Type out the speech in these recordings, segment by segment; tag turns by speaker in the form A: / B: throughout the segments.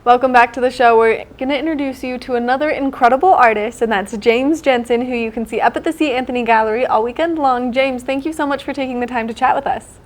A: Welcome back to the show. We're going to introduce you to another incredible artist, and that's James Jensen, who you can see up at the C. Anthony Gallery all weekend long. James, thank you so much for taking the time to chat with us.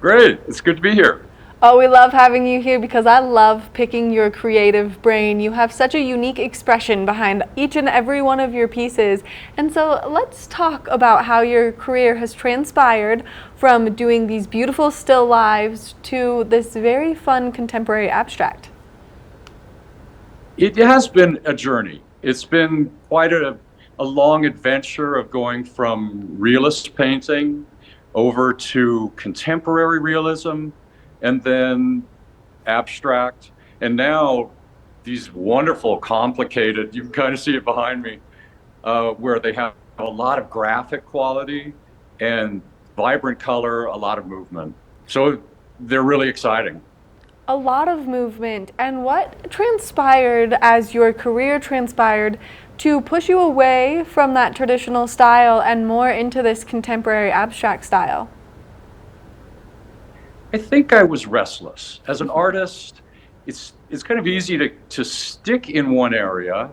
B: Great. It's good to be here.
A: Oh, we love having you here because I love picking your creative brain. You have such a unique expression behind each and every one of your pieces. And so let's talk about how your career has transpired from doing these beautiful still lives to this very fun contemporary abstract.
B: It has been a journey. It's been quite a long adventure of going from realist painting over to contemporary realism and then abstract. And now these wonderful, complicated, you can kind of see it behind me, where they have a lot of graphic quality and vibrant color, a lot of movement. So they're really exciting.
A: A lot of movement. And what transpired as your career transpired to push you away from that traditional style and more into this contemporary abstract style?
B: I think I was restless. As an artist, it's kind of easy to stick in one area,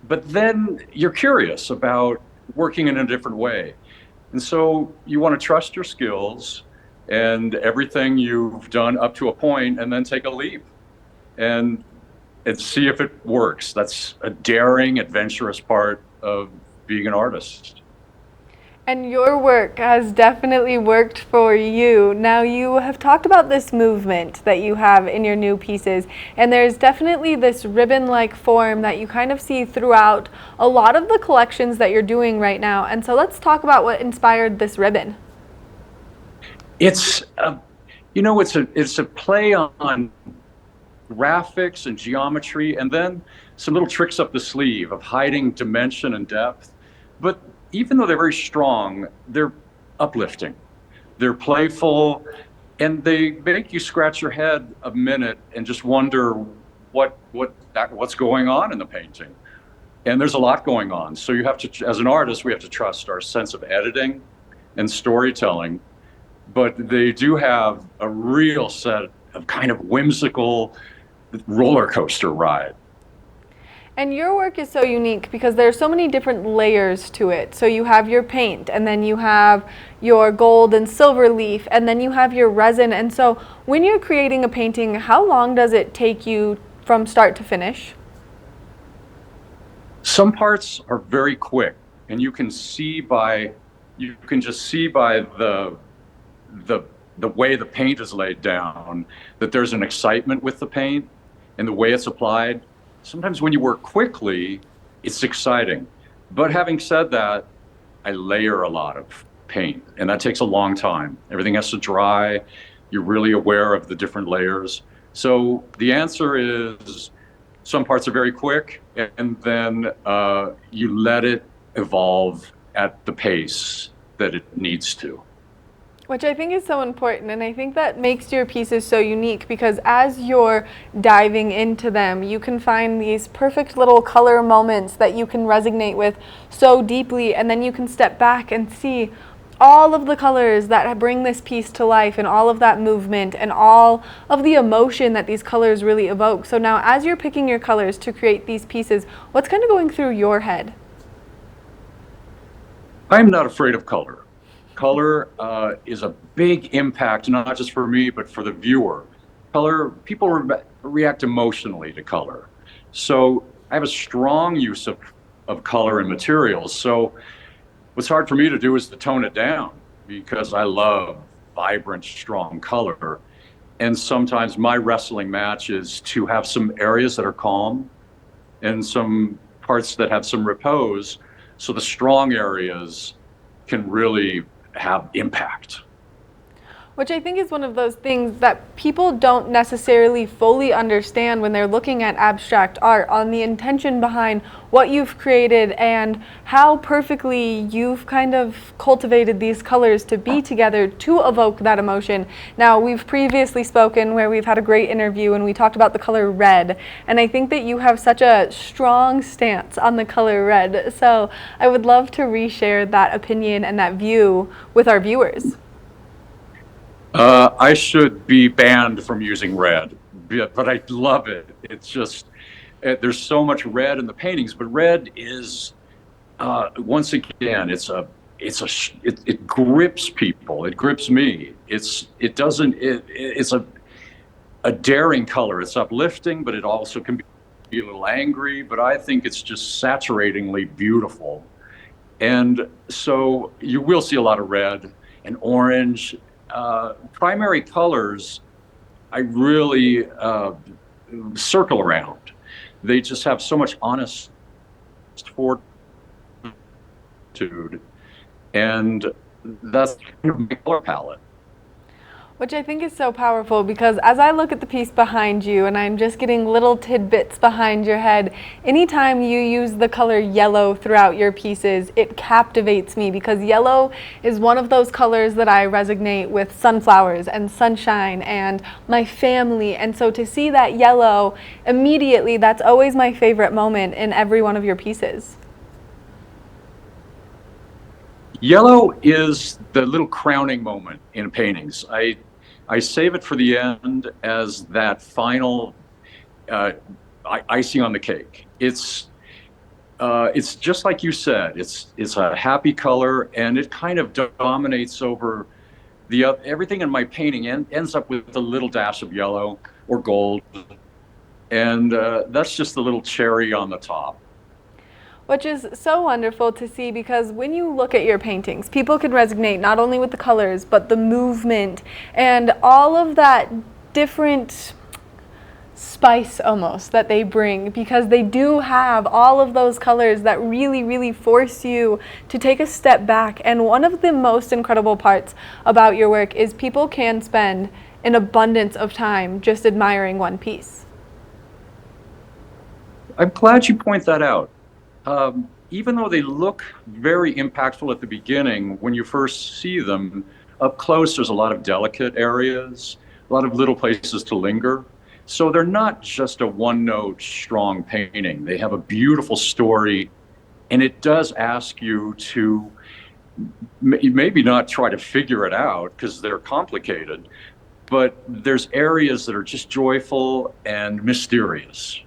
B: but then you're curious about working in a different way. And so you want to trust your skills and everything you've done up to a point and then take a leap and see if it works. That's a daring, adventurous part of being an artist.
A: And your work has definitely worked for you. Now, you have talked about this movement that you have in your new pieces, and there's definitely this ribbon-like form that you kind of see throughout a lot of the collections that you're doing right now. And so let's talk about what inspired this ribbon.
B: It's it's a play on graphics and geometry, and then some little tricks up the sleeve of hiding dimension and depth. But even though they're very strong, they're uplifting. They're playful, and they make you scratch your head a minute and just wonder what's going on in the painting. And there's a lot going on. So you have to, as an artist, we have to trust our sense of editing and storytelling. But they do have a real set of kind of whimsical roller coaster ride.
A: And your work is so unique because there are so many different layers to it. So you have your paint, and then you have your gold and silver leaf, and then you have your resin. And so when you're creating a painting, how long does it take you from start to finish?
B: Some parts are very quick, and you can just see by the way the paint is laid down that there's an excitement with the paint and the way it's applied. Sometimes when you work quickly, it's exciting. But having said that, I layer a lot of paint, and that takes a long time. Everything has to dry. You're really aware of the different layers. So the answer is some parts are very quick, and then you let it evolve at the pace that it needs to.
A: Which I think is so important, and I think that makes your pieces so unique because as you're diving into them, you can find these perfect little color moments that you can resonate with so deeply, and then you can step back and see all of the colors that bring this piece to life and all of that movement and all of the emotion that these colors really evoke. So now as you're picking your colors to create these pieces, what's kind of going through your head?
B: I'm not afraid of color. Color is a big impact, not just for me, but for the viewer. People react emotionally to color. So I have a strong use of color and materials. So what's hard for me to do is to tone it down because I love vibrant, strong color. And sometimes my wrestling match is to have some areas that are calm and some parts that have some repose. So the strong areas can really have impact.
A: Which I think is one of those things that people don't necessarily fully understand when they're looking at abstract art, on the intention behind what you've created and how perfectly you've kind of cultivated these colors to be together to evoke that emotion. Now, we've previously spoken where we've had a great interview and we talked about the color red, and I think that you have such a strong stance on the color red. So I would love to reshare that opinion and that view with our viewers.
B: I should be banned from using red, but I love it. It's just there's so much red in the paintings, but red is once again, it grips people. It grips me. It doesn't. It's a daring color. It's uplifting, but it also can be a little angry. But I think it's just saturatingly beautiful. And so you will see a lot of red and orange. Primary colors, I really circle around. They just have so much honest fortitude, and that's kind of my color palette.
A: Which I think is so powerful, because as I look at the piece behind you and I'm just getting little tidbits behind your head, anytime you use the color yellow throughout your pieces, it captivates me, because yellow is one of those colors that I resonate with sunflowers and sunshine and my family. And so to see that yellow immediately, that's always my favorite moment in every one of your pieces.
B: Yellow is the little crowning moment in paintings. I save it for the end as that final icing on the cake. It's just like you said. It's a happy color, and it kind of dominates over everything in my painting. And ends up with a little dash of yellow or gold, and that's just the little cherry on the top.
A: Which is so wonderful to see, because when you look at your paintings, people can resonate not only with the colors, but the movement and all of that different spice almost that they bring, because they do have all of those colors that really, really force you to take a step back. And one of the most incredible parts about your work is people can spend an abundance of time just admiring one piece.
B: I'm glad you point that out. Even though they look very impactful at the beginning, when you first see them up close, there's a lot of delicate areas, a lot of little places to linger. So they're not just a one-note strong painting. They have a beautiful story, and it does ask you to maybe not try to figure it out, because they're complicated, but there's areas that are just joyful and mysterious.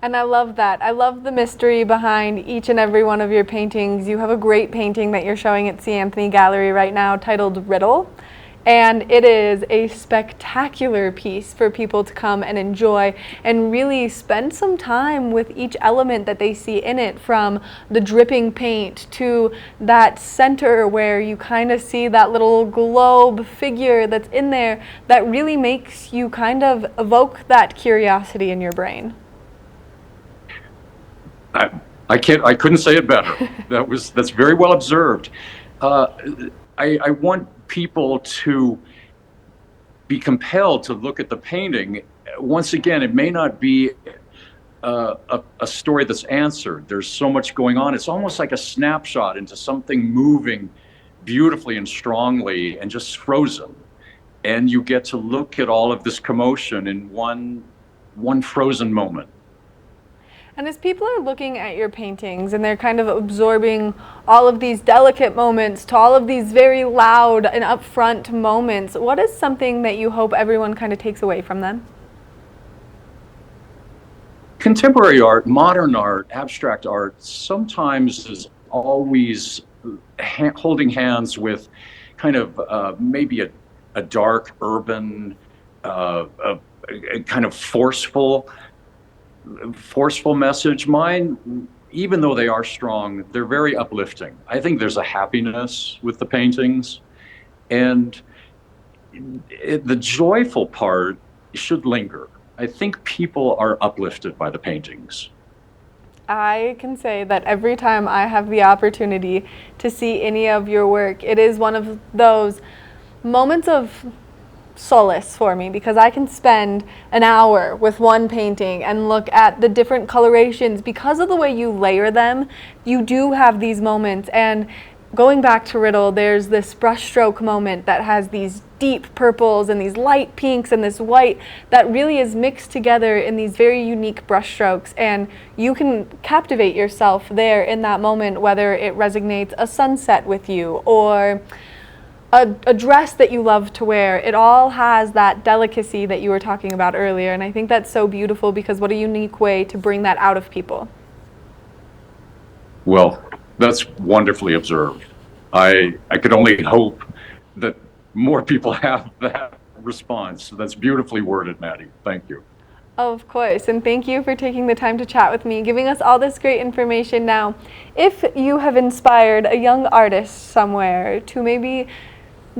A: And I love that. I love the mystery behind each and every one of your paintings. You have a great painting that you're showing at C. Anthony Gallery right now titled Riddle. And it is a spectacular piece for people to come and enjoy and really spend some time with each element that they see in it, from the dripping paint to that center where you kind of see that little globe figure that's in there that really makes you kind of evoke that curiosity in your brain.
B: I couldn't say it better. That's very well observed. I want people to be compelled to look at the painting. Once again, it may not be a story that's answered. There's so much going on. It's almost like a snapshot into something moving beautifully and strongly and just frozen. And you get to look at all of this commotion in one frozen moment.
A: And as people are looking at your paintings and they're kind of absorbing all of these delicate moments to all of these very loud and upfront moments, what is something that you hope everyone kind of takes away from them?
B: Contemporary art, modern art, abstract art sometimes is always holding hands with kind of maybe a dark, urban, a kind of forceful message. Mine, even though they are strong, they're very uplifting. I think there's a happiness with the paintings, and the joyful part should linger. I think people are uplifted by the paintings.
A: I can say that every time I have the opportunity to see any of your work, it is one of those moments of solace for me, because I can spend an hour with one painting and look at the different colorations. Because of the way you layer them, you do have these moments. And going back to Riddle, there's this brushstroke moment that has these deep purples and these light pinks and this white that really is mixed together in these very unique brushstrokes, and you can captivate yourself there in that moment, whether it resonates a sunset with you or a dress that you love to wear. It all has that delicacy that you were talking about earlier, and I think that's so beautiful because what a unique way to bring that out of people.
B: Well, that's wonderfully observed. I could only hope that more people have that response. That's beautifully worded, Maddie. Thank you.
A: Of course, and thank you for taking the time to chat with me, giving us all this great information. Now, if you have inspired a young artist somewhere to maybe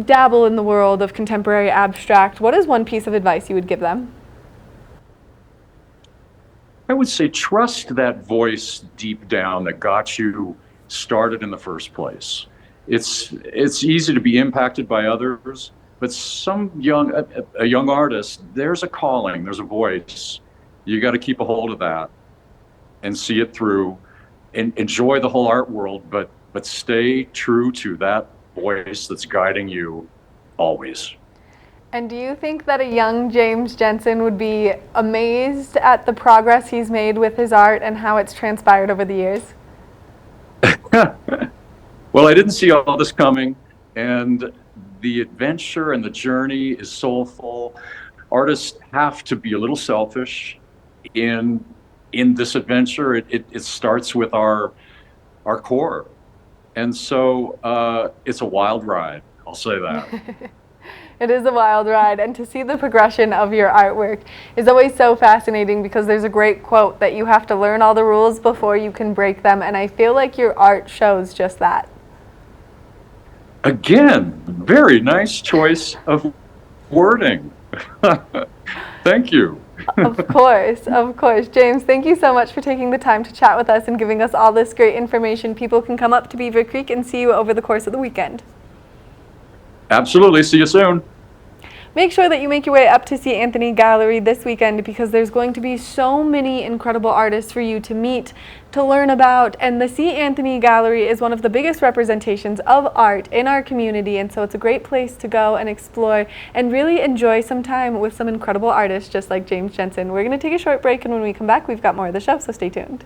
A: dabble in the world of contemporary abstract, what is one piece of advice you would give them?
B: I would say trust that voice deep down that got you started in the first place. It's easy to be impacted by others, but a young artist, there's a calling, there's a voice. You got to keep a hold of that and see it through and enjoy the whole art world, but stay true to that voice that's guiding you always.
A: And do you think that a young James Jensen would be amazed at the progress he's made with his art and how it's transpired over the years?
B: Well, I didn't see all this coming, and the adventure and the journey is soulful. Artists have to be a little selfish in this adventure. It starts with our core, and so it's a wild ride. I'll say that.
A: It is a wild ride, and to see the progression of your artwork is always so fascinating because there's a great quote that you have to learn all the rules before you can break them, and I feel like your art shows just that.
B: Again, very nice choice of wording. Thank you.
A: Of course, of course. James, thank you so much for taking the time to chat with us and giving us all this great information. People can come up to Beaver Creek and see you over the course of the weekend.
B: Absolutely. See you soon.
A: Make sure that you make your way up to See Anthony Gallery this weekend because there's going to be so many incredible artists for you to meet, to learn about, and the See Anthony Gallery is one of the biggest representations of art in our community, and so it's a great place to go and explore and really enjoy some time with some incredible artists just like James Jensen. We're going to take a short break, and when we come back, we've got more of the show, so stay tuned.